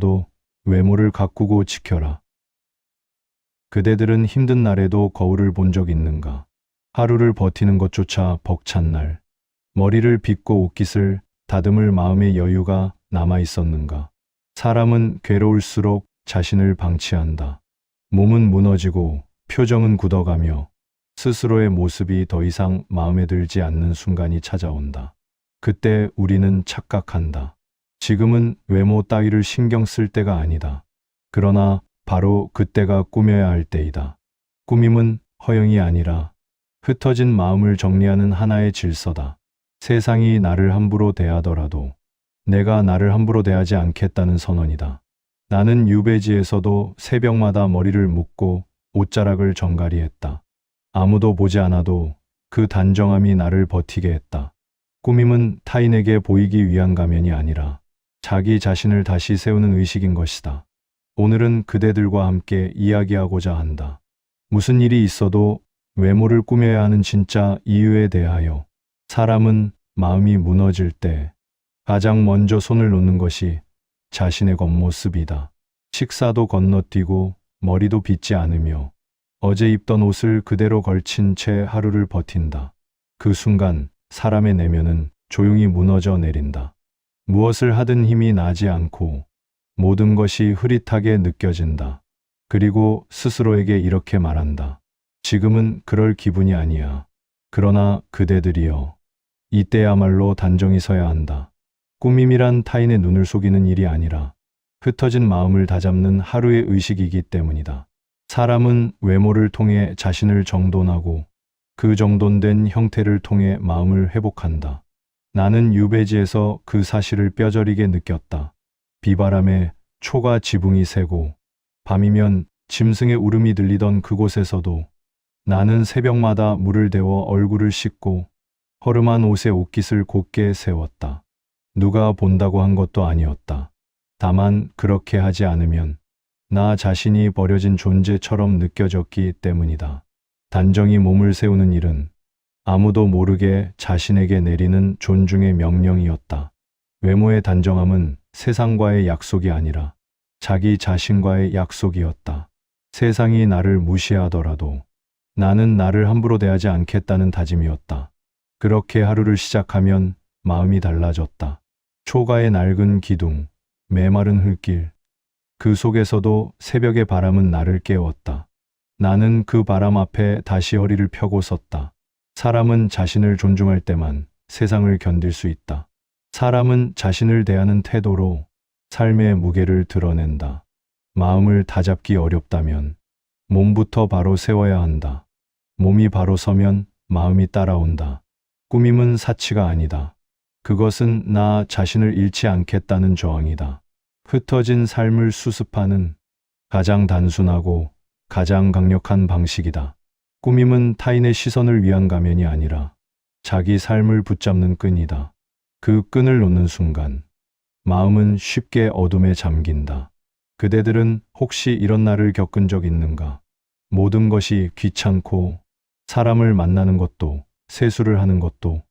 또 외모를 가꾸고 지켜라. 그대들은 힘든 날에도 거울을 본 적 있는가? 하루를 버티는 것조차 벅찬 날, 머리를 빗고 옷깃을 다듬을 마음의 여유가 남아 있었는가? 사람은 괴로울수록 자신을 방치한다. 몸은 무너지고 표정은 굳어가며 스스로의 모습이 더 이상 마음에 들지 않는 순간이 찾아온다. 그때 우리는 착각한다. 지금은 외모 따위를 신경 쓸 때가 아니다. 그러나 바로 그때가 꾸며야 할 때이다. 꾸밈은 허영이 아니라 흩어진 마음을 정리하는 하나의 질서다. 세상이 나를 함부로 대하더라도 내가 나를 함부로 대하지 않겠다는 선언이다. 나는 유배지에서도 새벽마다 머리를 묶고 옷자락을 정갈이했다. 아무도 보지 않아도 그 단정함이 나를 버티게 했다. 꾸밈은 타인에게 보이기 위한 가면이 아니라 자기 자신을 다시 세우는 의식인 것이다. 오늘은 그대들과 함께 이야기하고자 한다. 무슨 일이 있어도 외모를 꾸며야 하는 진짜 이유에 대하여. 사람은 마음이 무너질 때 가장 먼저 손을 놓는 것이 자신의 겉모습이다. 식사도 건너뛰고 머리도 빗지 않으며 어제 입던 옷을 그대로 걸친 채 하루를 버틴다. 그 순간 사람의 내면은 조용히 무너져 내린다. 무엇을 하든 힘이 나지 않고 모든 것이 흐릿하게 느껴진다. 그리고 스스로에게 이렇게 말한다. 지금은 그럴 기분이 아니야. 그러나 그대들이여, 이때야말로 단정히 서야 한다. 꾸밈이란 타인의 눈을 속이는 일이 아니라 흩어진 마음을 다잡는 하루의 의식이기 때문이다. 사람은 외모를 통해 자신을 정돈하고 그 정돈된 형태를 통해 마음을 회복한다. 나는 유배지에서 그 사실을 뼈저리게 느꼈다. 비바람에 초가 지붕이 새고 밤이면 짐승의 울음이 들리던 그곳에서도 나는 새벽마다 물을 데워 얼굴을 씻고 허름한 옷에 옷깃을 곧게 세웠다. 누가 본다고 한 것도 아니었다. 다만 그렇게 하지 않으면 나 자신이 버려진 존재처럼 느껴졌기 때문이다. 단정히 몸을 세우는 일은 아무도 모르게 자신에게 내리는 존중의 명령이었다. 외모의 단정함은 세상과의 약속이 아니라 자기 자신과의 약속이었다. 세상이 나를 무시하더라도 나는 나를 함부로 대하지 않겠다는 다짐이었다. 그렇게 하루를 시작하면 마음이 달라졌다. 초가의 낡은 기둥, 메마른 흙길, 그 속에서도 새벽의 바람은 나를 깨웠다. 나는 그 바람 앞에 다시 허리를 펴고 섰다. 사람은 자신을 존중할 때만 세상을 견딜 수 있다. 사람은 자신을 대하는 태도로 삶의 무게를 드러낸다. 마음을 다잡기 어렵다면 몸부터 바로 세워야 한다. 몸이 바로 서면 마음이 따라온다. 꾸밈은 사치가 아니다. 그것은 나 자신을 잃지 않겠다는 저항이다. 흩어진 삶을 수습하는 가장 단순하고 가장 강력한 방식이다. 꾸밈은 타인의 시선을 위한 가면이 아니라 자기 삶을 붙잡는 끈이다. 그 끈을 놓는 순간 마음은 쉽게 어둠에 잠긴다. 그대들은 혹시 이런 날을 겪은 적 있는가? 모든 것이 귀찮고 사람을 만나는 것도 세수를 하는 것도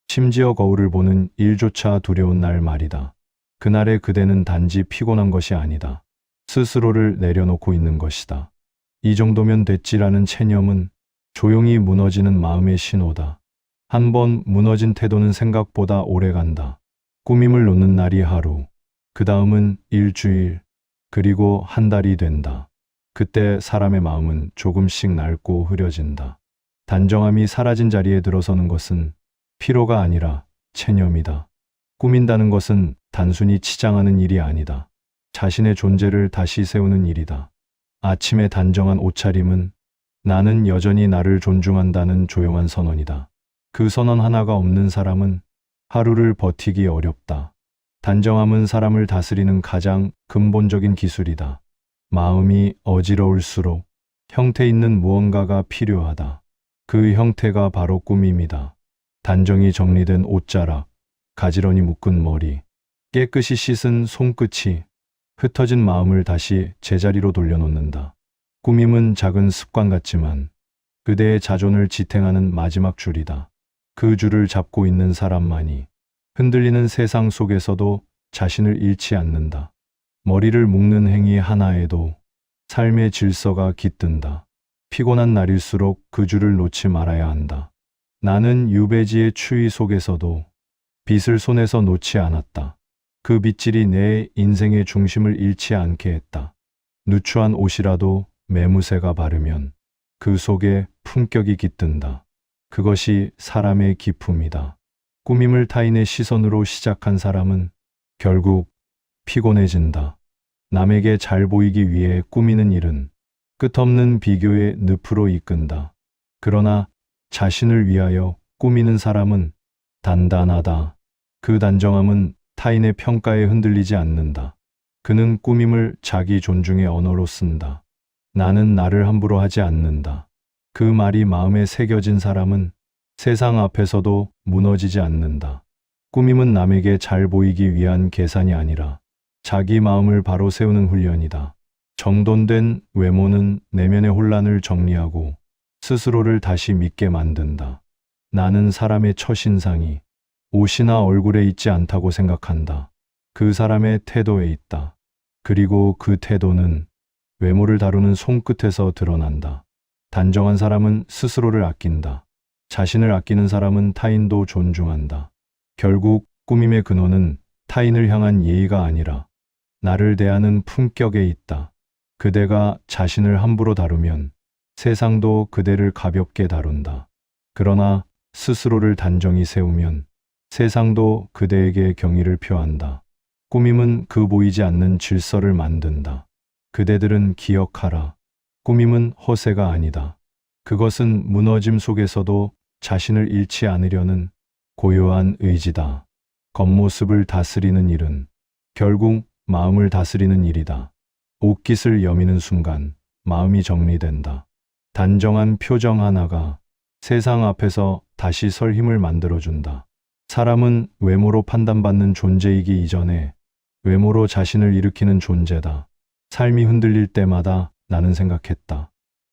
심지어 거울을 보는 일조차 두려운 날 말이다. 그날의 그대는 단지 피곤한 것이 아니다. 스스로를 내려놓고 있는 것이다. 이 정도면 됐지라는 체념은 조용히 무너지는 마음의 신호다. 한 번 무너진 태도는 생각보다 오래 간다. 꾸밈을 놓는 날이 하루, 그 다음은 일주일, 그리고 한 달이 된다. 그때 사람의 마음은 조금씩 낡고 흐려진다. 단정함이 사라진 자리에 들어서는 것은 피로가 아니라 체념이다. 꾸민다는 것은 단순히 치장하는 일이 아니다. 자신의 존재를 다시 세우는 일이다. 아침의 단정한 옷차림은 나는 여전히 나를 존중한다는 조용한 선언이다. 그 선언 하나가 없는 사람은 하루를 버티기 어렵다. 단정함은 사람을 다스리는 가장 근본적인 기술이다. 마음이 어지러울수록 형태 있는 무언가가 필요하다. 그 형태가 바로 꾸밈이다. 단정히 정리된 옷자락, 가지런히 묶은 머리, 깨끗이 씻은 손끝이 흩어진 마음을 다시 제자리로 돌려놓는다. 꾸밈은 작은 습관 같지만 그대의 자존을 지탱하는 마지막 줄이다. 그 줄을 잡고 있는 사람만이 흔들리는 세상 속에서도 자신을 잃지 않는다. 머리를 묶는 행위 하나에도 삶의 질서가 깃든다. 피곤한 날일수록 그 줄을 놓지 말아야 한다. 나는 유배지의 추위 속에서도 빛을 손에서 놓지 않았다. 그 빗질이 내 인생의 중심을 잃지 않게 했다. 누추한 옷이라도 매무새가 바르면 그 속에 품격이 깃든다. 그것이 사람의 기품이다. 꾸밈을 타인의 시선으로 시작한 사람은 결국 피곤해진다. 남에게 잘 보이기 위해 꾸미는 일은 끝없는 비교의 늪으로 이끈다. 그러나 자신을 위하여 꾸미는 사람은 단단하다. 그 단정함은 타인의 평가에 흔들리지 않는다. 그는 꾸밈을 자기 존중의 언어로 쓴다. 나는 나를 함부로 하지 않는다. 그 말이 마음에 새겨진 사람은 세상 앞에서도 무너지지 않는다. 꾸밈은 남에게 잘 보이기 위한 계산이 아니라 자기 마음을 바로 세우는 훈련이다. 정돈된 외모는 내면의 혼란을 정리하고 스스로를 다시 믿게 만든다. 나는 사람의 첫인상이 옷이나 얼굴에 있지 않다고 생각한다. 그 사람의 태도에 있다. 그리고 그 태도는 외모를 다루는 손끝에서 드러난다. 단정한 사람은 스스로를 아낀다. 자신을 아끼는 사람은 타인도 존중한다. 결국 꾸밈의 근원은 타인을 향한 예의가 아니라 나를 대하는 품격에 있다. 그대가 자신을 함부로 다루면 세상도 그대를 가볍게 다룬다. 그러나 스스로를 단정히 세우면 세상도 그대에게 경의를 표한다. 꾸밈은 그 보이지 않는 질서를 만든다. 그대들은 기억하라. 꾸밈은 허세가 아니다. 그것은 무너짐 속에서도 자신을 잃지 않으려는 고요한 의지다. 겉모습을 다스리는 일은 결국 마음을 다스리는 일이다. 옷깃을 여미는 순간 마음이 정리된다. 단정한 표정 하나가 세상 앞에서 다시 설 힘을 만들어준다. 사람은 외모로 판단받는 존재이기 이전에 외모로 자신을 일으키는 존재다. 삶이 흔들릴 때마다 나는 생각했다.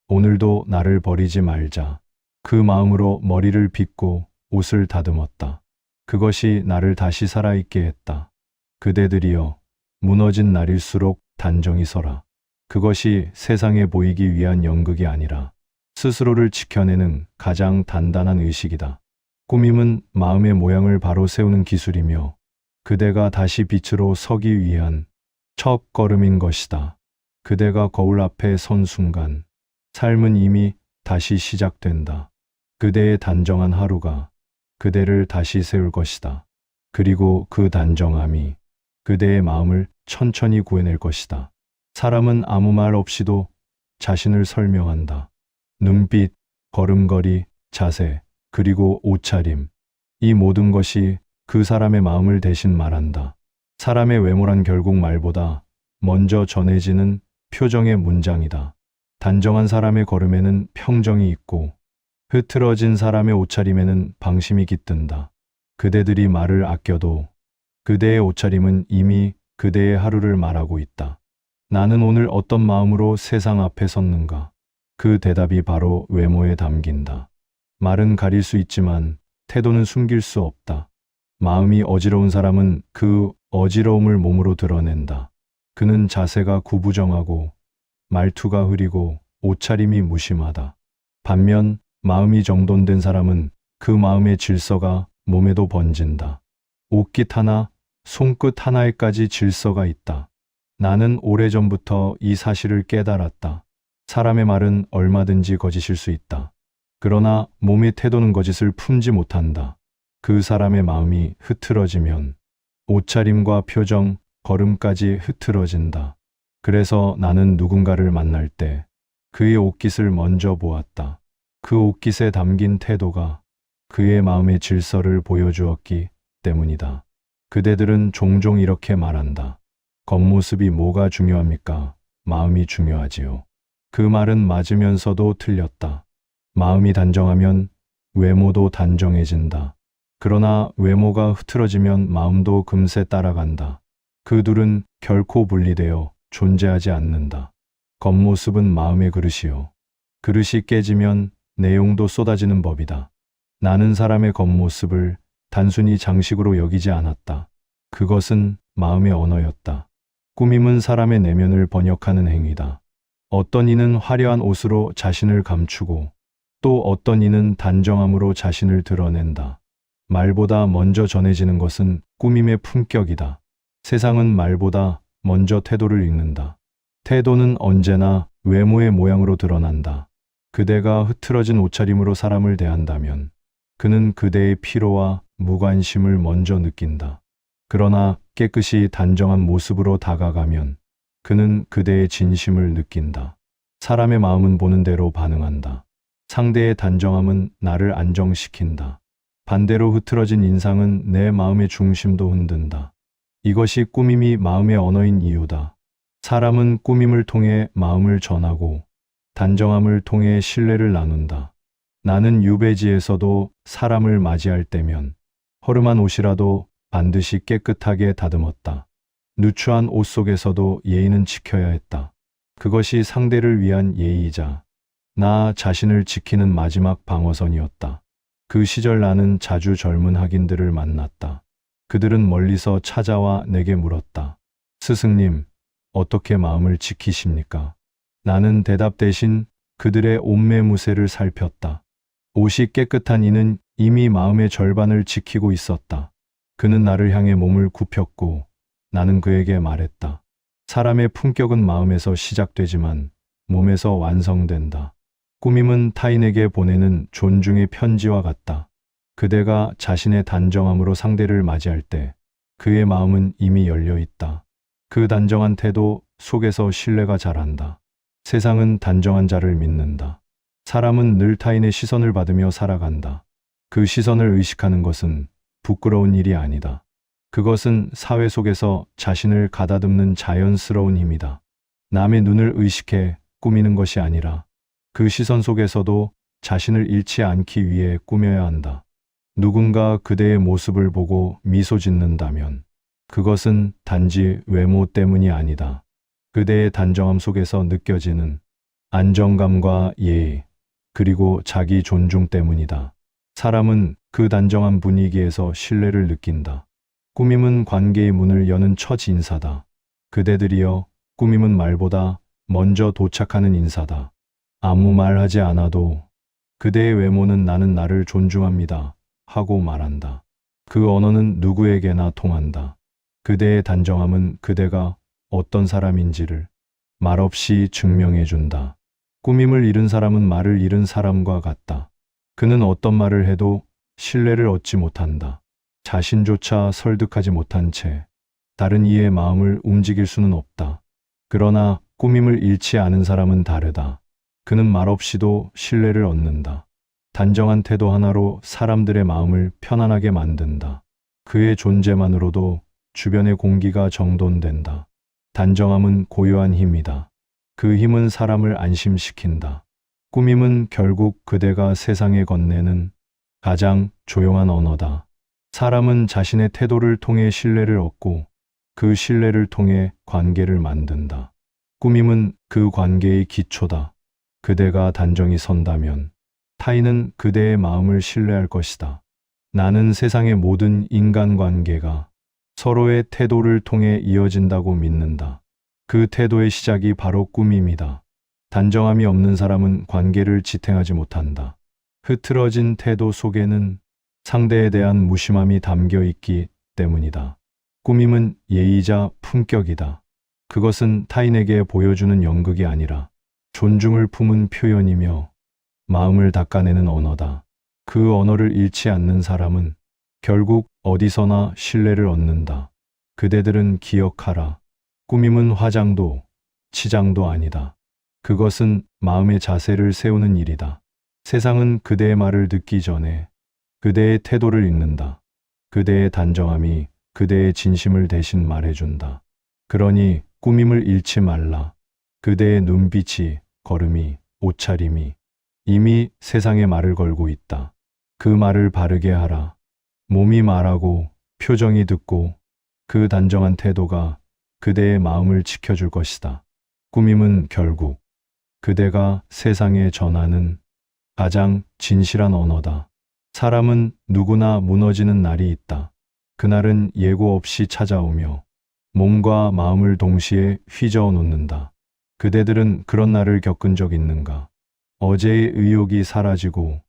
오늘도 나를 버리지 말자. 그 마음으로 머리를 빗고 옷을 다듬었다. 그것이 나를 다시 살아있게 했다. 그대들이여, 무너진 날일수록 단정히 서라. 그것이 세상에 보이기 위한 연극이 아니라 스스로를 지켜내는 가장 단단한 의식이다. 꾸밈은 마음의 모양을 바로 세우는 기술이며 그대가 다시 빛으로 서기 위한 첫 걸음인 것이다. 그대가 거울 앞에 선 순간 삶은 이미 다시 시작된다. 그대의 단정한 하루가 그대를 다시 세울 것이다. 그리고 그 단정함이 그대의 마음을 천천히 구해낼 것이다. 사람은 아무 말 없이도 자신을 설명한다. 눈빛, 걸음걸이, 자세, 그리고 옷차림. 이 모든 것이 그 사람의 마음을 대신 말한다. 사람의 외모란 결국 말보다 먼저 전해지는 표정의 문장이다. 단정한 사람의 걸음에는 평정이 있고 흐트러진 사람의 옷차림에는 방심이 깃든다. 그대들이 말을 아껴도 그대의 옷차림은 이미 그대의 하루를 말하고 있다. 나는 오늘 어떤 마음으로 세상 앞에 섰는가? 그 대답이 바로 외모에 담긴다. 말은 가릴 수 있지만 태도는 숨길 수 없다. 마음이 어지러운 사람은 그 어지러움을 몸으로 드러낸다. 그는 자세가 구부정하고 말투가 흐리고 옷차림이 무심하다. 반면 마음이 정돈된 사람은 그 마음의 질서가 몸에도 번진다. 옷깃 하나, 손끝 하나에까지 질서가 있다. 나는 오래전부터 이 사실을 깨달았다. 사람의 말은 얼마든지 거짓일 수 있다. 그러나 몸의 태도는 거짓을 품지 못한다. 그 사람의 마음이 흐트러지면 옷차림과 표정, 걸음까지 흐트러진다. 그래서 나는 누군가를 만날 때 그의 옷깃을 먼저 보았다. 그 옷깃에 담긴 태도가 그의 마음의 질서를 보여주었기 때문이다. 그대들은 종종 이렇게 말한다. 겉모습이 뭐가 중요합니까? 마음이 중요하지요. 그 말은 맞으면서도 틀렸다. 마음이 단정하면 외모도 단정해진다. 그러나 외모가 흐트러지면 마음도 금세 따라간다. 그 둘은 결코 분리되어 존재하지 않는다. 겉모습은 마음의 그릇이요. 그릇이 깨지면 내용도 쏟아지는 법이다. 나는 사람의 겉모습을 단순히 장식으로 여기지 않았다. 그것은 마음의 언어였다. 꾸밈은 사람의 내면을 번역하는 행위다. 어떤 이는 화려한 옷으로 자신을 감추고 또 어떤 이는 단정함으로 자신을 드러낸다. 말보다 먼저 전해지는 것은 꾸밈의 품격이다. 세상은 말보다 먼저 태도를 읽는다. 태도는 언제나 외모의 모양으로 드러난다. 그대가 흐트러진 옷차림으로 사람을 대한다면 그는 그대의 피로와 무관심을 먼저 느낀다. 그러나 깨끗이 단정한 모습으로 다가가면 그는 그대의 진심을 느낀다. 사람의 마음은 보는 대로 반응한다. 상대의 단정함은 나를 안정시킨다. 반대로 흐트러진 인상은 내 마음의 중심도 흔든다. 이것이 꾸밈이 마음의 언어인 이유다. 사람은 꾸밈을 통해 마음을 전하고 단정함을 통해 신뢰를 나눈다. 나는 유배지에서도 사람을 맞이할 때면 허름한 옷이라도 반드시 깨끗하게 다듬었다. 누추한 옷 속에서도 예의는 지켜야 했다. 그것이 상대를 위한 예의이자 나 자신을 지키는 마지막 방어선이었다. 그 시절 나는 자주 젊은 학인들을 만났다. 그들은 멀리서 찾아와 내게 물었다. 스승님, 어떻게 마음을 지키십니까? 나는 대답 대신 그들의 옷매무새를 살폈다. 옷이 깨끗한 이는 이미 마음의 절반을 지키고 있었다. 그는 나를 향해 몸을 굽혔고 나는 그에게 말했다. 사람의 품격은 마음에서 시작되지만 몸에서 완성된다. 꾸밈은 타인에게 보내는 존중의 편지와 같다. 그대가 자신의 단정함으로 상대를 맞이할 때 그의 마음은 이미 열려 있다. 그 단정한 태도 속에서 신뢰가 자란다. 세상은 단정한 자를 믿는다. 사람은 늘 타인의 시선을 받으며 살아간다. 그 시선을 의식하는 것은 부끄러운 일이 아니다. 그것은 사회 속에서 자신을 가다듬는 자연스러운 힘이다. 남의 눈을 의식해 꾸미는 것이 아니라 그 시선 속에서도 자신을 잃지 않기 위해 꾸며야 한다. 누군가 그대의 모습을 보고 미소 짓는다면 그것은 단지 외모 때문이 아니다. 그대의 단정함 속에서 느껴지는 안정감과 예의, 그리고 자기 존중 때문이다. 사람은 그 단정한 분위기에서 신뢰를 느낀다. 꾸밈은 관계의 문을 여는 첫 인사다. 그대들이여, 꾸밈은 말보다 먼저 도착하는 인사다. 아무 말 하지 않아도 그대의 외모는 나는 나를 존중합니다 하고 말한다. 그 언어는 누구에게나 통한다. 그대의 단정함은 그대가 어떤 사람인지를 말없이 증명해준다. 꾸밈을 잃은 사람은 말을 잃은 사람과 같다. 그는 어떤 말을 해도 신뢰를 얻지 못한다. 자신조차 설득하지 못한 채 다른 이의 마음을 움직일 수는 없다. 그러나 꾸밈을 잃지 않은 사람은 다르다. 그는 말없이도 신뢰를 얻는다. 단정한 태도 하나로 사람들의 마음을 편안하게 만든다. 그의 존재만으로도 주변의 공기가 정돈된다. 단정함은 고요한 힘이다. 그 힘은 사람을 안심시킨다. 꾸밈은 결국 그대가 세상에 건네는 가장 조용한 언어다. 사람은 자신의 태도를 통해 신뢰를 얻고 그 신뢰를 통해 관계를 만든다. 꾸밈은 그 관계의 기초다. 그대가 단정히 선다면 타인은 그대의 마음을 신뢰할 것이다. 나는 세상의 모든 인간관계가 서로의 태도를 통해 이어진다고 믿는다. 그 태도의 시작이 바로 꾸밈이다. 단정함이 없는 사람은 관계를 지탱하지 못한다. 흐트러진 태도 속에는 상대에 대한 무심함이 담겨 있기 때문이다. 꾸밈은 예의이자 품격이다. 그것은 타인에게 보여주는 연극이 아니라 존중을 품은 표현이며 마음을 닦아내는 언어다. 그 언어를 잃지 않는 사람은 결국 어디서나 신뢰를 얻는다. 그대들은 기억하라. 꾸밈은 화장도 치장도 아니다. 그것은 마음의 자세를 세우는 일이다. 세상은 그대의 말을 듣기 전에 그대의 태도를 읽는다. 그대의 단정함이 그대의 진심을 대신 말해준다. 그러니 꾸밈을 잃지 말라. 그대의 눈빛이, 걸음이, 옷차림이 이미 세상에 말을 걸고 있다. 그 말을 바르게 하라. 몸이 말하고 표정이 듣고 그 단정한 태도가 그대의 마음을 지켜줄 것이다. 꾸밈은 결국 그대가 세상에 전하는 가장 진실한 언어다. 사람은 누구나 무너지는 날이 있다. 그날은 예고 없이 찾아오며 몸과 마음을 동시에 휘저어 놓는다. 그대들은 그런 날을 겪은 적 있는가? 어제의 의욕이 사라지고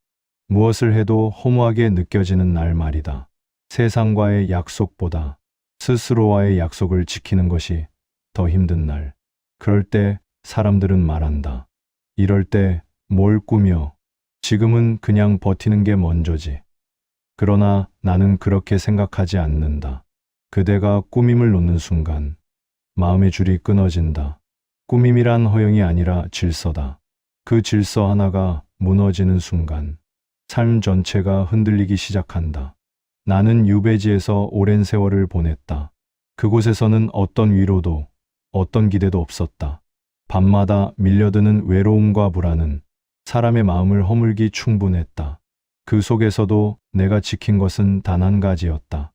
무엇을 해도 허무하게 느껴지는 날 말이다. 세상과의 약속보다 스스로와의 약속을 지키는 것이 더 힘든 날. 그럴 때 사람들은 말한다. 이럴 때 뭘 꾸며? 지금은 그냥 버티는 게 먼저지. 그러나 나는 그렇게 생각하지 않는다. 그대가 꾸밈을 놓는 순간 마음의 줄이 끊어진다. 꾸밈이란 허영이 아니라 질서다. 그 질서 하나가 무너지는 순간 삶 전체가 흔들리기 시작한다. 나는 유배지에서 오랜 세월을 보냈다. 그곳에서는 어떤 위로도 어떤 기대도 없었다. 밤마다 밀려드는 외로움과 불안은 사람의 마음을 허물기 충분했다. 그 속에서도 내가 지킨 것은 단 한 가지였다.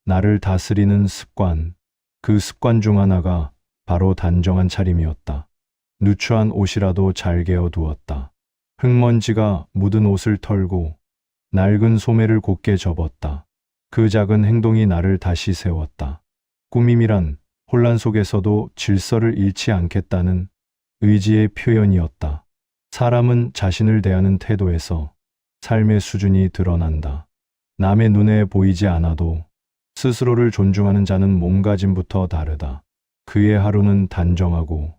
나를 다스리는 습관. 그 습관 중 하나가 바로 단정한 차림이었다. 누추한 옷이라도 잘 개어 두었다. 흙먼지가 묻은 옷을 털고 낡은 소매를 곧게 접었다. 그 작은 행동이 나를 다시 세웠다. 꾸밈이란 혼란 속에서도 질서를 잃지 않겠다는 의지의 표현이었다. 사람은 자신을 대하는 태도에서 삶의 수준이 드러난다. 남의 눈에 보이지 않아도 스스로를 존중하는 자는 몸가짐부터 다르다. 그의 하루는 단정하고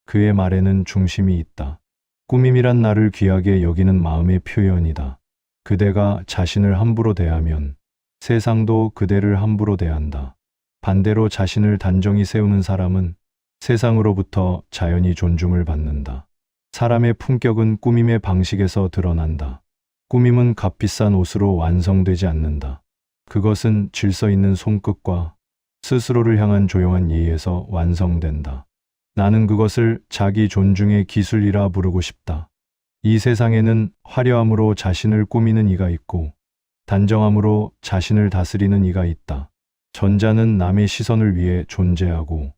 그의 말에는 중심이 있다. 꾸밈이란 나를 귀하게 여기는 마음의 표현이다. 그대가 자신을 함부로 대하면 세상도 그대를 함부로 대한다. 반대로 자신을 단정히 세우는 사람은 세상으로부터 자연히 존중을 받는다. 사람의 품격은 꾸밈의 방식에서 드러난다. 꾸밈은 값비싼 옷으로 완성되지 않는다. 그것은 질서 있는 손끝과 스스로를 향한 조용한 예의에서 완성된다. 나는 그것을 자기 존중의 기술이라 부르고 싶다. 이 세상에는 화려함으로 자신을 꾸미는 이가 있고 단정함으로 자신을 다스리는 이가 있다. 전자는 남의 시선을 위해 존재하고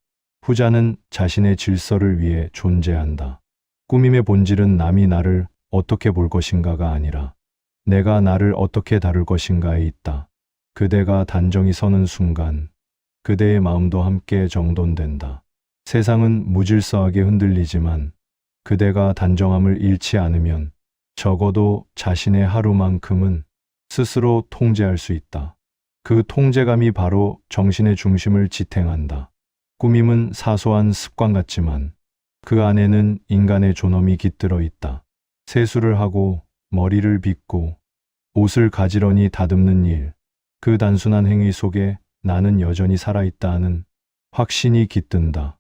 후자는 자신의 질서를 위해 존재한다. 꾸밈의 본질은 남이 나를 어떻게 볼 것인가가 아니라 내가 나를 어떻게 다룰 것인가에 있다. 그대가 단정히 서는 순간 그대의 마음도 함께 정돈된다. 세상은 무질서하게 흔들리지만 그대가 단정함을 잃지 않으면 적어도 자신의 하루만큼은 스스로 통제할 수 있다. 그 통제감이 바로 정신의 중심을 지탱한다. 꾸밈은 사소한 습관 같지만 그 안에는 인간의 존엄이 깃들어 있다. 세수를 하고 머리를 빗고 옷을 가지런히 다듬는 일. 그 단순한 행위 속에 나는 여전히 살아있다 하는 확신이 깃든다.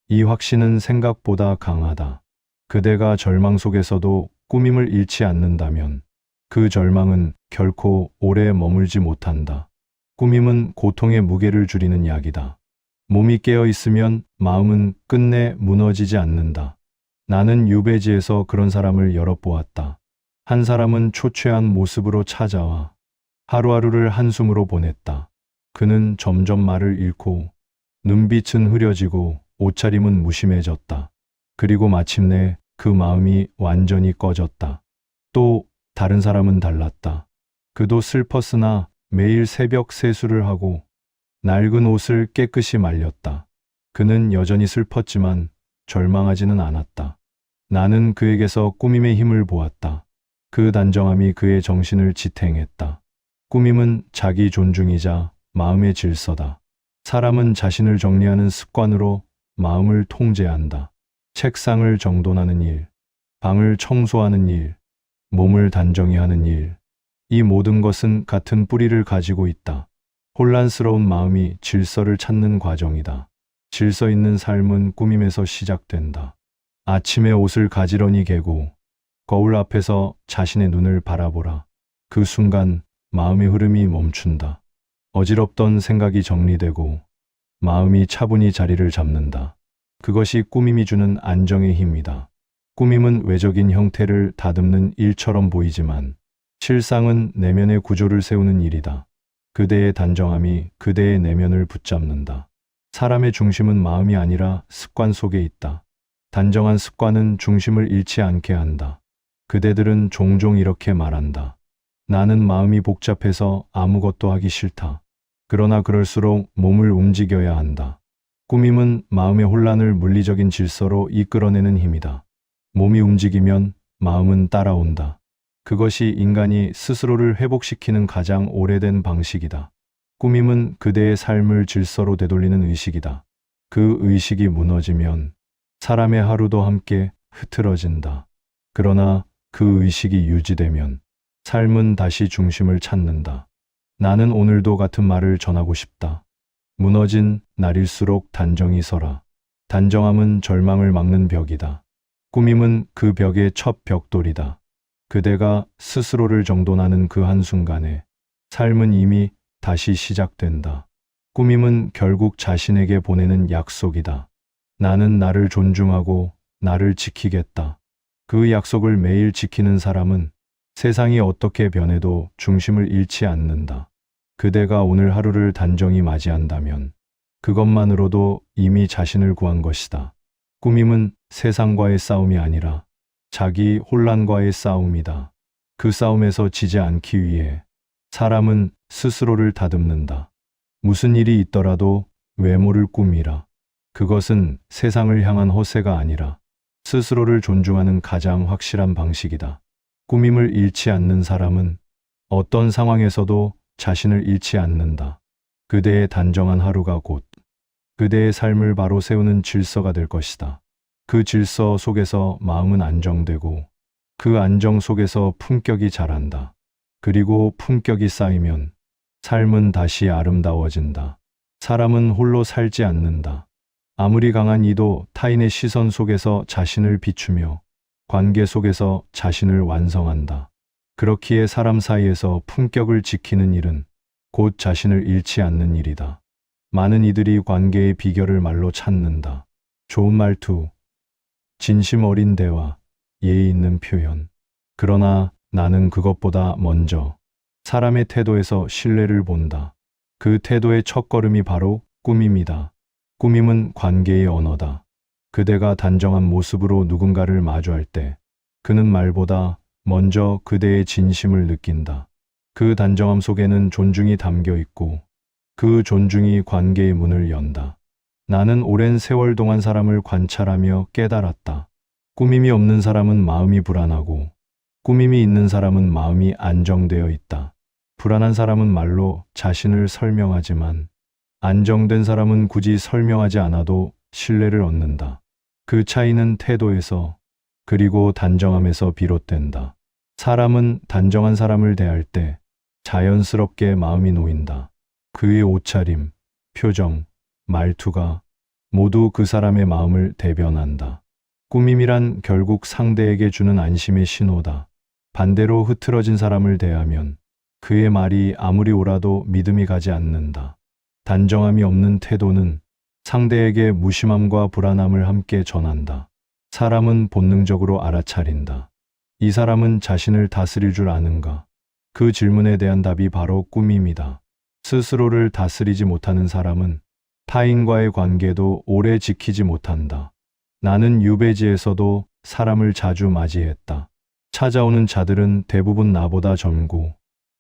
이 확신은 생각보다 강하다. 그대가 절망 속에서도 꾸밈을 잃지 않는다면 그 절망은 결코 오래 머물지 못한다. 꾸밈은 고통의 무게를 줄이는 약이다. 몸이 깨어 있으면 마음은 끝내 무너지지 않는다. 나는 유배지에서 그런 사람을 여러 보았다. 한 사람은 초췌한 모습으로 찾아와 하루하루를 한숨으로 보냈다. 그는 점점 말을 잃고 눈빛은 흐려지고 옷차림은 무심해졌다. 그리고 마침내 그 마음이 완전히 꺼졌다. 또 다른 사람은 달랐다. 그도 슬펐으나 매일 새벽 세수를 하고 낡은 옷을 깨끗이 말렸다. 그는 여전히 슬펐지만 절망하지는 않았다. 나는 그에게서 꾸밈의 힘을 보았다. 그 단정함이 그의 정신을 지탱했다. 꾸밈은 자기 존중이자 마음의 질서다. 사람은 자신을 정리하는 습관으로 마음을 통제한다. 책상을 정돈하는 일, 방을 청소하는 일, 몸을 단정히 하는 일. 이 모든 것은 같은 뿌리를 가지고 있다. 혼란스러운 마음이 질서를 찾는 과정이다. 질서 있는 삶은 꾸밈에서 시작된다. 아침에 옷을 가지런히 개고 거울 앞에서 자신의 눈을 바라보라. 그 순간 마음의 흐름이 멈춘다. 어지럽던 생각이 정리되고 마음이 차분히 자리를 잡는다. 그것이 꾸밈이 주는 안정의 힘이다. 꾸밈은 외적인 형태를 다듬는 일처럼 보이지만 실상은 내면의 구조를 세우는 일이다. 그대의 단정함이 그대의 내면을 붙잡는다. 사람의 중심은 마음이 아니라 습관 속에 있다. 단정한 습관은 중심을 잃지 않게 한다. 그대들은 종종 이렇게 말한다. 나는 마음이 복잡해서 아무것도 하기 싫다. 그러나 그럴수록 몸을 움직여야 한다. 꾸밈은 마음의 혼란을 물리적인 질서로 이끌어내는 힘이다. 몸이 움직이면 마음은 따라온다. 그것이 인간이 스스로를 회복시키는 가장 오래된 방식이다. 꾸밈은 그대의 삶을 질서로 되돌리는 의식이다. 그 의식이 무너지면 사람의 하루도 함께 흐트러진다. 그러나 그 의식이 유지되면 삶은 다시 중심을 찾는다. 나는 오늘도 같은 말을 전하고 싶다. 무너진 날일수록 단정히 서라. 단정함은 절망을 막는 벽이다. 꾸밈은 그 벽의 첫 벽돌이다. 그대가 스스로를 정돈하는 그 한순간에 삶은 이미 다시 시작된다. 꾸밈은 결국 자신에게 보내는 약속이다. 나는 나를 존중하고 나를 지키겠다. 그 약속을 매일 지키는 사람은 세상이 어떻게 변해도 중심을 잃지 않는다. 그대가 오늘 하루를 단정히 맞이한다면 그것만으로도 이미 자신을 구한 것이다. 꾸밈은 세상과의 싸움이 아니라 자기 혼란과의 싸움이다. 그 싸움에서 지지 않기 위해 사람은 스스로를 다듬는다. 무슨 일이 있더라도 외모를 꾸미라. 그것은 세상을 향한 허세가 아니라 스스로를 존중하는 가장 확실한 방식이다. 꾸밈을 잃지 않는 사람은 어떤 상황에서도 자신을 잃지 않는다. 그대의 단정한 하루가 곧 그대의 삶을 바로 세우는 질서가 될 것이다. 그 질서 속에서 마음은 안정되고 그 안정 속에서 품격이 자란다. 그리고 품격이 쌓이면 삶은 다시 아름다워진다. 사람은 홀로 살지 않는다. 아무리 강한 이도 타인의 시선 속에서 자신을 비추며 관계 속에서 자신을 완성한다. 그렇기에 사람 사이에서 품격을 지키는 일은 곧 자신을 잃지 않는 일이다. 많은 이들이 관계의 비결을 말로 찾는다. 좋은 말투, 진심 어린 대화, 예의 있는 표현. 그러나 나는 그것보다 먼저 사람의 태도에서 신뢰를 본다. 그 태도의 첫걸음이 바로 꾸밈이다. 꾸밈은 관계의 언어다. 그대가 단정한 모습으로 누군가를 마주할 때 그는 말보다 먼저 그대의 진심을 느낀다. 그 단정함 속에는 존중이 담겨 있고 그 존중이 관계의 문을 연다. 나는 오랜 세월 동안 사람을 관찰하며 깨달았다. 꾸밈이 없는 사람은 마음이 불안하고 꾸밈이 있는 사람은 마음이 안정되어 있다. 불안한 사람은 말로 자신을 설명하지만 안정된 사람은 굳이 설명하지 않아도 신뢰를 얻는다. 그 차이는 태도에서 그리고 단정함에서 비롯된다. 사람은 단정한 사람을 대할 때 자연스럽게 마음이 놓인다. 그의 옷차림, 표정, 말투가 모두 그 사람의 마음을 대변한다. 꾸밈이란 결국 상대에게 주는 안심의 신호다. 반대로 흐트러진 사람을 대하면 그의 말이 아무리 옳아도 믿음이 가지 않는다. 단정함이 없는 태도는 상대에게 무심함과 불안함을 함께 전한다. 사람은 본능적으로 알아차린다. 이 사람은 자신을 다스릴 줄 아는가? 그 질문에 대한 답이 바로 꾸밈이다. 스스로를 다스리지 못하는 사람은 타인과의 관계도 오래 지키지 못한다. 나는 유배지에서도 사람을 자주 맞이했다. 찾아오는 자들은 대부분 나보다 젊고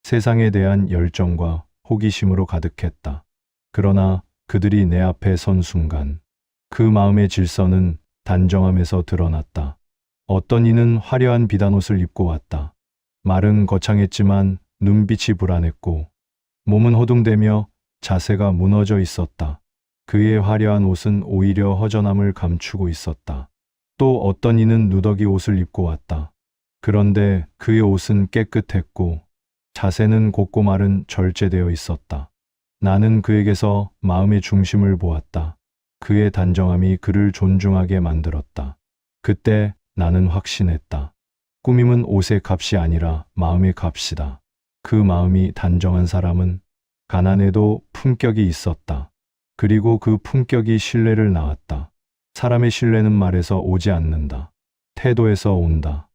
세상에 대한 열정과 호기심으로 가득했다. 그러나 그들이 내 앞에 선 순간 그 마음의 질서는 단정함에서 드러났다. 어떤 이는 화려한 비단옷을 입고 왔다. 말은 거창했지만 눈빛이 불안했고 몸은 허둥대며 자세가 무너져 있었다. 그의 화려한 옷은 오히려 허전함을 감추고 있었다. 또 어떤 이는 누더기 옷을 입고 왔다. 그런데 그의 옷은 깨끗했고 자세는 곱고 말은 절제되어 있었다. 나는 그에게서 마음의 중심을 보았다. 그의 단정함이 그를 존중하게 만들었다. 그때 나는 확신했다. 꾸밈은 옷의 값이 아니라 마음의 값이다. 그 마음이 단정한 사람은 가난해도 품격이 있었다. 그리고 그 품격이 신뢰를 낳았다. 사람의 신뢰는 말에서 오지 않는다. 태도에서 온다.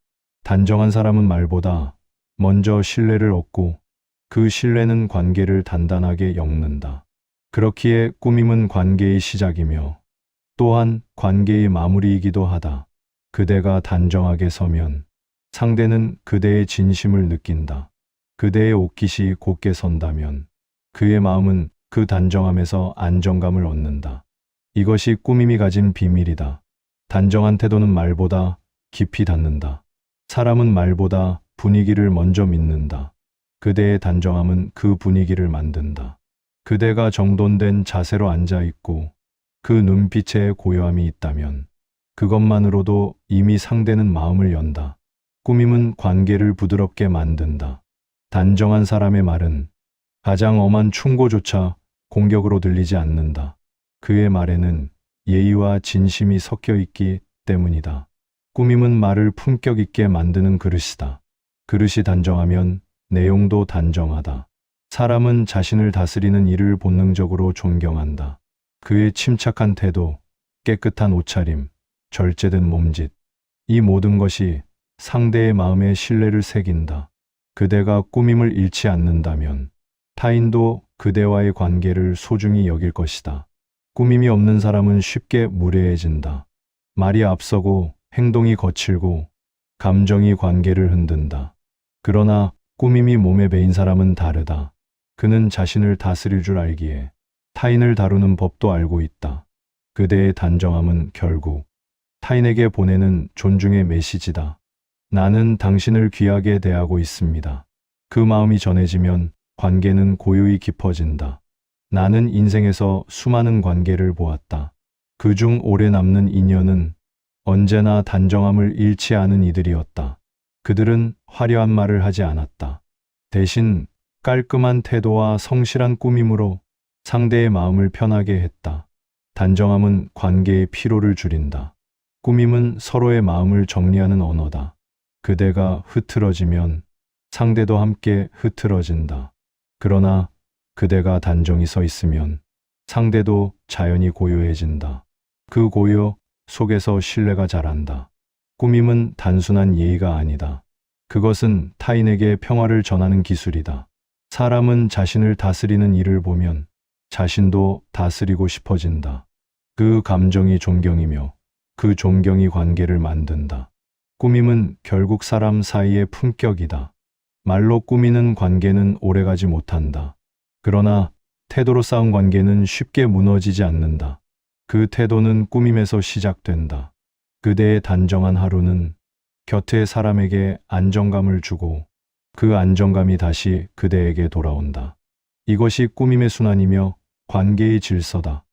단정한 사람은 말보다 먼저 신뢰를 얻고 그 신뢰는 관계를 단단하게 엮는다. 그렇기에 꾸밈은 관계의 시작이며 또한 관계의 마무리이기도 하다. 그대가 단정하게 서면 상대는 그대의 진심을 느낀다. 그대의 옷깃이 곧게 선다면 그의 마음은 그 단정함에서 안정감을 얻는다. 이것이 꾸밈이 가진 비밀이다. 단정한 태도는 말보다 깊이 닿는다. 사람은 말보다 분위기를 먼저 믿는다. 그대의 단정함은 그 분위기를 만든다. 그대가 정돈된 자세로 앉아 있고 그 눈빛에 고요함이 있다면 그것만으로도 이미 상대는 마음을 연다. 꾸밈은 관계를 부드럽게 만든다. 단정한 사람의 말은 가장 엄한 충고조차 공격으로 들리지 않는다. 그의 말에는 예의와 진심이 섞여 있기 때문이다. 꾸밈은 말을 품격 있게 만드는 그릇이다. 그릇이 단정하면 내용도 단정하다. 사람은 자신을 다스리는 이를 본능적으로 존경한다. 그의 침착한 태도, 깨끗한 옷차림, 절제된 몸짓, 이 모든 것이 상대의 마음에 신뢰를 새긴다. 그대가 꾸밈을 잃지 않는다면 타인도 그대와의 관계를 소중히 여길 것이다. 꾸밈이 없는 사람은 쉽게 무례해진다. 말이 앞서고 행동이 거칠고 감정이 관계를 흔든다. 그러나 꾸밈이 몸에 배인 사람은 다르다. 그는 자신을 다스릴 줄 알기에 타인을 다루는 법도 알고 있다. 그대의 단정함은 결국 타인에게 보내는 존중의 메시지다. 나는 당신을 귀하게 대하고 있습니다. 그 마음이 전해지면 관계는 고요히 깊어진다. 나는 인생에서 수많은 관계를 보았다. 그중 오래 남는 인연은 언제나 단정함을 잃지 않은 이들이었다. 그들은 화려한 말을 하지 않았다. 대신 깔끔한 태도와 성실한 꾸밈으로 상대의 마음을 편하게 했다. 단정함은 관계의 피로를 줄인다. 꾸밈은 서로의 마음을 정리하는 언어다. 그대가 흐트러지면 상대도 함께 흐트러진다. 그러나 그대가 단정히 서 있으면 상대도 자연히 고요해진다. 그 고요 속에서 신뢰가 자란다. 꾸밈은 단순한 예의가 아니다. 그것은 타인에게 평화를 전하는 기술이다. 사람은 자신을 다스리는 이를 보면 자신도 다스리고 싶어진다. 그 감정이 존경이며 그 존경이 관계를 만든다. 꾸밈은 결국 사람 사이의 품격이다. 말로 꾸미는 관계는 오래가지 못한다. 그러나 태도로 쌓은 관계는 쉽게 무너지지 않는다. 그 태도는 꾸밈에서 시작된다. 그대의 단정한 하루는 곁의 사람에게 안정감을 주고 그 안정감이 다시 그대에게 돌아온다. 이것이 꾸밈의 순환이며 관계의 질서다.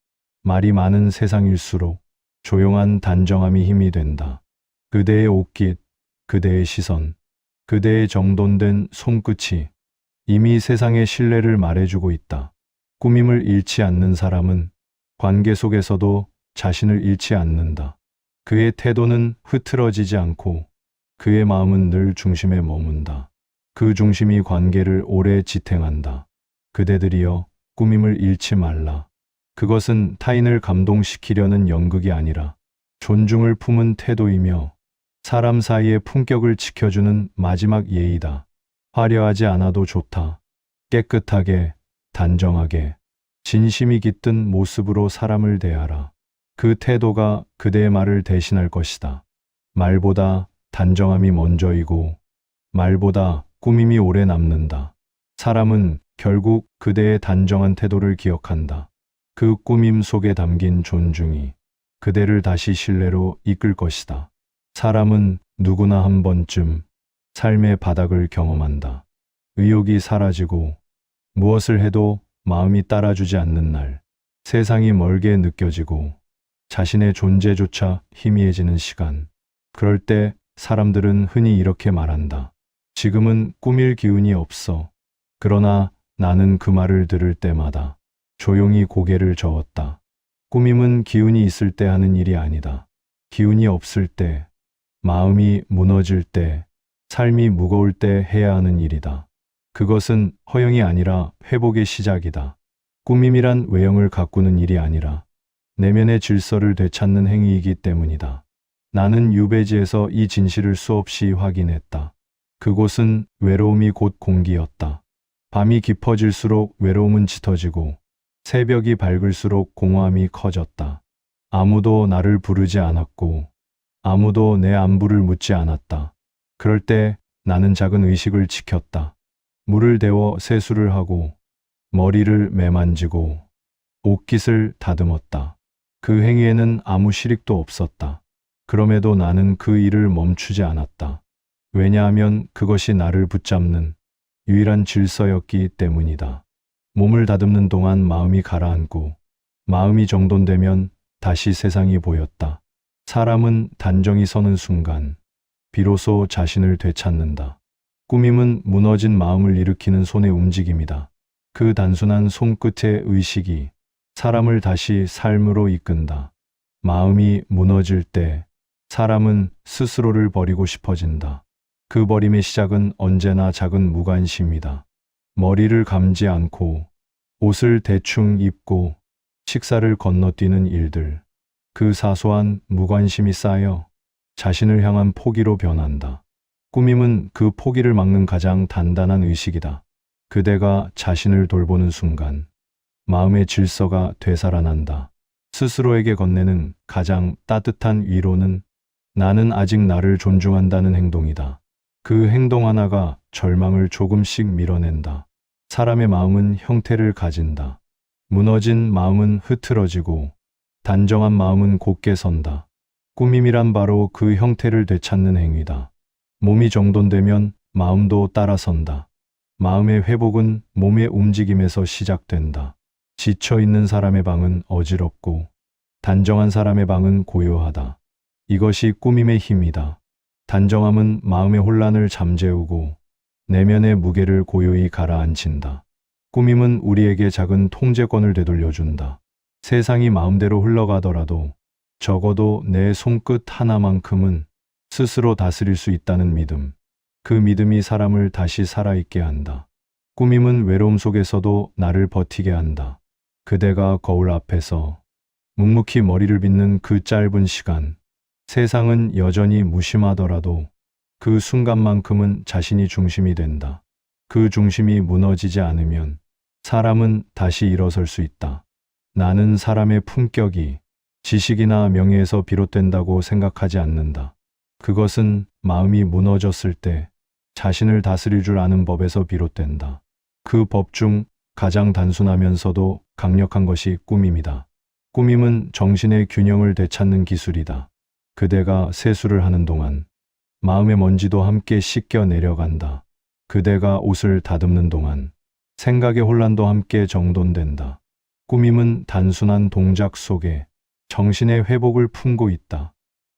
말이 많은 세상일수록 조용한 단정함이 힘이 된다. 그대의 옷깃, 그대의 시선, 그대의 정돈된 손끝이 이미 세상의 신뢰를 말해주고 있다. 꾸밈을 잃지 않는 사람은 관계 속에서도 자신을 잃지 않는다. 그의 태도는 흐트러지지 않고 그의 마음은 늘 중심에 머문다. 그 중심이 관계를 오래 지탱한다. 그대들이여 꾸밈을 잃지 말라. 그것은 타인을 감동시키려는 연극이 아니라 존중을 품은 태도이며 사람 사이의 품격을 지켜주는 마지막 예의다. 화려하지 않아도 좋다. 깨끗하게, 단정하게, 진심이 깃든 모습으로 사람을 대하라. 그 태도가 그대의 말을 대신할 것이다. 말보다 단정함이 먼저이고 말보다 꾸밈이 오래 남는다. 사람은 결국 그대의 단정한 태도를 기억한다. 그 꾸밈 속에 담긴 존중이 그대를 다시 신뢰로 이끌 것이다. 사람은 누구나 한 번쯤 삶의 바닥을 경험한다. 의욕이 사라지고 무엇을 해도 마음이 따라주지 않는 날, 세상이 멀게 느껴지고 자신의 존재조차 희미해지는 시간. 그럴 때 사람들은 흔히 이렇게 말한다. 지금은 꾸밀 기운이 없어. 그러나 나는 그 말을 들을 때마다 조용히 고개를 저었다. 꾸밈은 기운이 있을 때 하는 일이 아니다. 기운이 없을 때, 마음이 무너질 때, 삶이 무거울 때 해야 하는 일이다. 그것은 허영이 아니라 회복의 시작이다. 꾸밈이란 외형을 가꾸는 일이 아니라 내면의 질서를 되찾는 행위이기 때문이다. 나는 유배지에서 이 진실을 수없이 확인했다. 그곳은 외로움이 곧 공기였다. 밤이 깊어질수록 외로움은 짙어지고 새벽이 밝을수록 공허함이 커졌다. 아무도 나를 부르지 않았고 아무도 내 안부를 묻지 않았다. 그럴 때 나는 작은 의식을 지켰다. 물을 데워 세수를 하고 머리를 매만지고 옷깃을 다듬었다. 그 행위에는 아무 실익도 없었다. 그럼에도 나는 그 일을 멈추지 않았다. 왜냐하면 그것이 나를 붙잡는 유일한 질서였기 때문이다. 몸을 다듬는 동안 마음이 가라앉고 마음이 정돈되면 다시 세상이 보였다. 사람은 단정히 서는 순간 비로소 자신을 되찾는다. 꾸밈은 무너진 마음을 일으키는 손의 움직임이다. 그 단순한 손끝의 의식이 사람을 다시 삶으로 이끈다. 마음이 무너질 때 사람은 스스로를 버리고 싶어진다. 그 버림의 시작은 언제나 작은 무관심이다. 머리를 감지 않고 옷을 대충 입고 식사를 건너뛰는 일들. 그 사소한 무관심이 쌓여 자신을 향한 포기로 변한다. 꾸밈은 그 포기를 막는 가장 단단한 의식이다. 그대가 자신을 돌보는 순간 마음의 질서가 되살아난다. 스스로에게 건네는 가장 따뜻한 위로는 나는 아직 나를 존중한다는 행동이다. 그 행동 하나가 절망을 조금씩 밀어낸다. 사람의 마음은 형태를 가진다. 무너진 마음은 흐트러지고 단정한 마음은 곧게 선다. 꾸밈이란 바로 그 형태를 되찾는 행위다. 몸이 정돈되면 마음도 따라선다. 마음의 회복은 몸의 움직임에서 시작된다. 지쳐 있는 사람의 방은 어지럽고 단정한 사람의 방은 고요하다. 이것이 꾸밈의 힘이다. 단정함은 마음의 혼란을 잠재우고 내면의 무게를 고요히 가라앉힌다. 꾸밈은 우리에게 작은 통제권을 되돌려준다. 세상이 마음대로 흘러가더라도 적어도 내 손끝 하나만큼은 스스로 다스릴 수 있다는 믿음. 그 믿음이 사람을 다시 살아있게 한다. 꾸밈은 외로움 속에서도 나를 버티게 한다. 그대가 거울 앞에서 묵묵히 머리를 빗는 그 짧은 시간, 세상은 여전히 무심하더라도 그 순간만큼은 자신이 중심이 된다. 그 중심이 무너지지 않으면 사람은 다시 일어설 수 있다. 나는 사람의 품격이 지식이나 명예에서 비롯된다고 생각하지 않는다. 그것은 마음이 무너졌을 때 자신을 다스릴 줄 아는 법에서 비롯된다. 그 법 중 가장 단순하면서도 강력한 것이 꾸밈이다. 꾸밈은 정신의 균형을 되찾는 기술이다. 그대가 세수를 하는 동안 마음의 먼지도 함께 씻겨 내려간다. 그대가 옷을 다듬는 동안 생각의 혼란도 함께 정돈된다. 꾸밈은 단순한 동작 속에 정신의 회복을 품고 있다.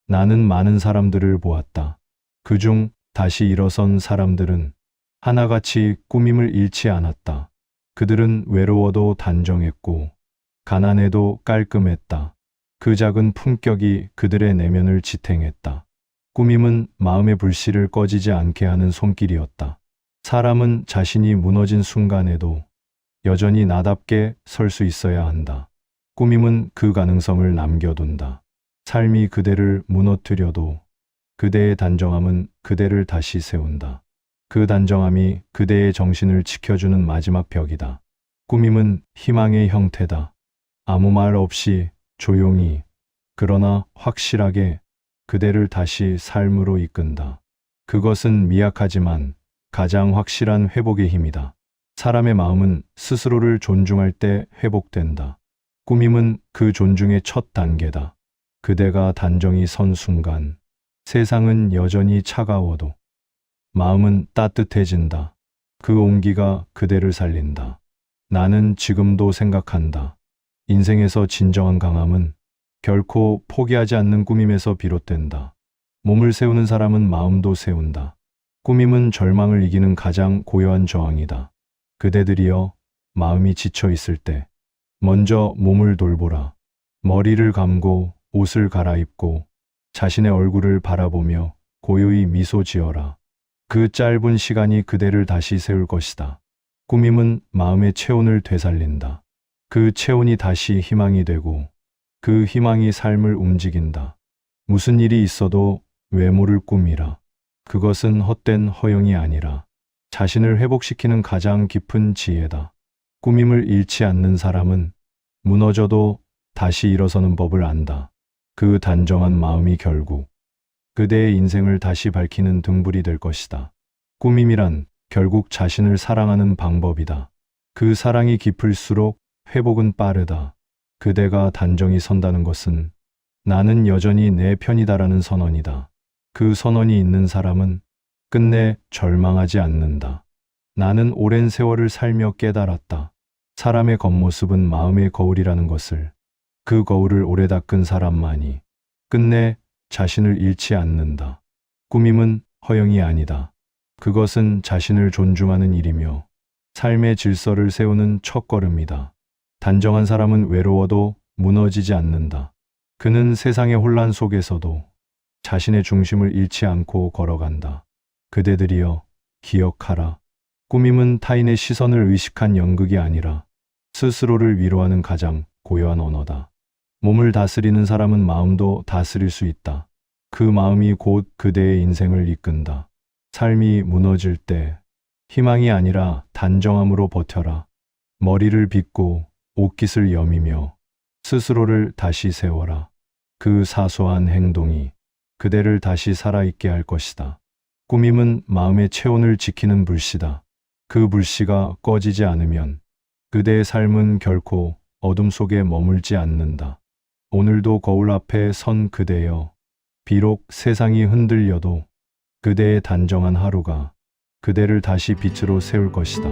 나는 많은 사람들을 보았다. 그중 다시 일어선 사람들은 하나같이 꾸밈을 잃지 않았다. 그들은 외로워도 단정했고 가난해도 깔끔했다. 그 작은 품격이 그들의 내면을 지탱했다. 꾸밈은 마음의 불씨를 꺼지지 않게 하는 손길이었다. 사람은 자신이 무너진 순간에도 여전히 나답게 설 수 있어야 한다. 꾸밈은 그 가능성을 남겨둔다. 삶이 그대를 무너뜨려도 그대의 단정함은 그대를 다시 세운다. 그 단정함이 그대의 정신을 지켜주는 마지막 벽이다. 꾸밈은 희망의 형태다. 아무 말 없이 조용히 그러나 확실하게 그대를 다시 삶으로 이끈다. 그것은 미약하지만 가장 확실한 회복의 힘이다. 사람의 마음은 스스로를 존중할 때 회복된다. 꾸밈은 그 존중의 첫 단계다. 그대가 단정히 선 순간 세상은 여전히 차가워도 마음은 따뜻해진다. 그 온기가 그대를 살린다. 나는 지금도 생각한다. 인생에서 진정한 강함은 결코 포기하지 않는 꾸밈에서 비롯된다. 몸을 세우는 사람은 마음도 세운다. 꾸밈은 절망을 이기는 가장 고요한 저항이다. 그대들이여, 마음이 지쳐 있을 때 먼저 몸을 돌보라. 머리를 감고 옷을 갈아입고 자신의 얼굴을 바라보며 고요히 미소 지어라. 그 짧은 시간이 그대를 다시 세울 것이다. 꾸밈은 마음의 체온을 되살린다. 그 체온이 다시 희망이 되고 그 희망이 삶을 움직인다. 무슨 일이 있어도 외모를 꾸미라. 그것은 헛된 허영이 아니라 자신을 회복시키는 가장 깊은 지혜다. 꾸밈을 잃지 않는 사람은 무너져도 다시 일어서는 법을 안다. 그 단정한 마음이 결국 그대의 인생을 다시 밝히는 등불이 될 것이다. 꾸밈이란 결국 자신을 사랑하는 방법이다. 그 사랑이 깊을수록 회복은 빠르다. 그대가 단정히 선다는 것은 나는 여전히 내 편이다라는 선언이다. 그 선언이 있는 사람은 끝내 절망하지 않는다. 나는 오랜 세월을 살며 깨달았다. 사람의 겉모습은 마음의 거울이라는 것을. 그 거울을 오래 닦은 사람만이 끝내 자신을 잃지 않는다. 꾸밈은 허영이 아니다. 그것은 자신을 존중하는 일이며 삶의 질서를 세우는 첫걸음이다. 단정한 사람은 외로워도 무너지지 않는다. 그는 세상의 혼란 속에서도 자신의 중심을 잃지 않고 걸어간다. 그대들이여, 기억하라. 꾸밈은 타인의 시선을 의식한 연극이 아니라 스스로를 위로하는 가장 고요한 언어다. 몸을 다스리는 사람은 마음도 다스릴 수 있다. 그 마음이 곧 그대의 인생을 이끈다. 삶이 무너질 때 희망이 아니라 단정함으로 버텨라. 머리를 빗고 옷깃을 여미며 스스로를 다시 세워라. 그 사소한 행동이 그대를 다시 살아있게 할 것이다. 꾸밈은 마음의 체온을 지키는 불씨다. 그 불씨가 꺼지지 않으면 그대의 삶은 결코 어둠 속에 머물지 않는다. 오늘도 거울 앞에 선 그대여, 비록 세상이 흔들려도 그대의 단정한 하루가 그대를 다시 빛으로 세울 것이다.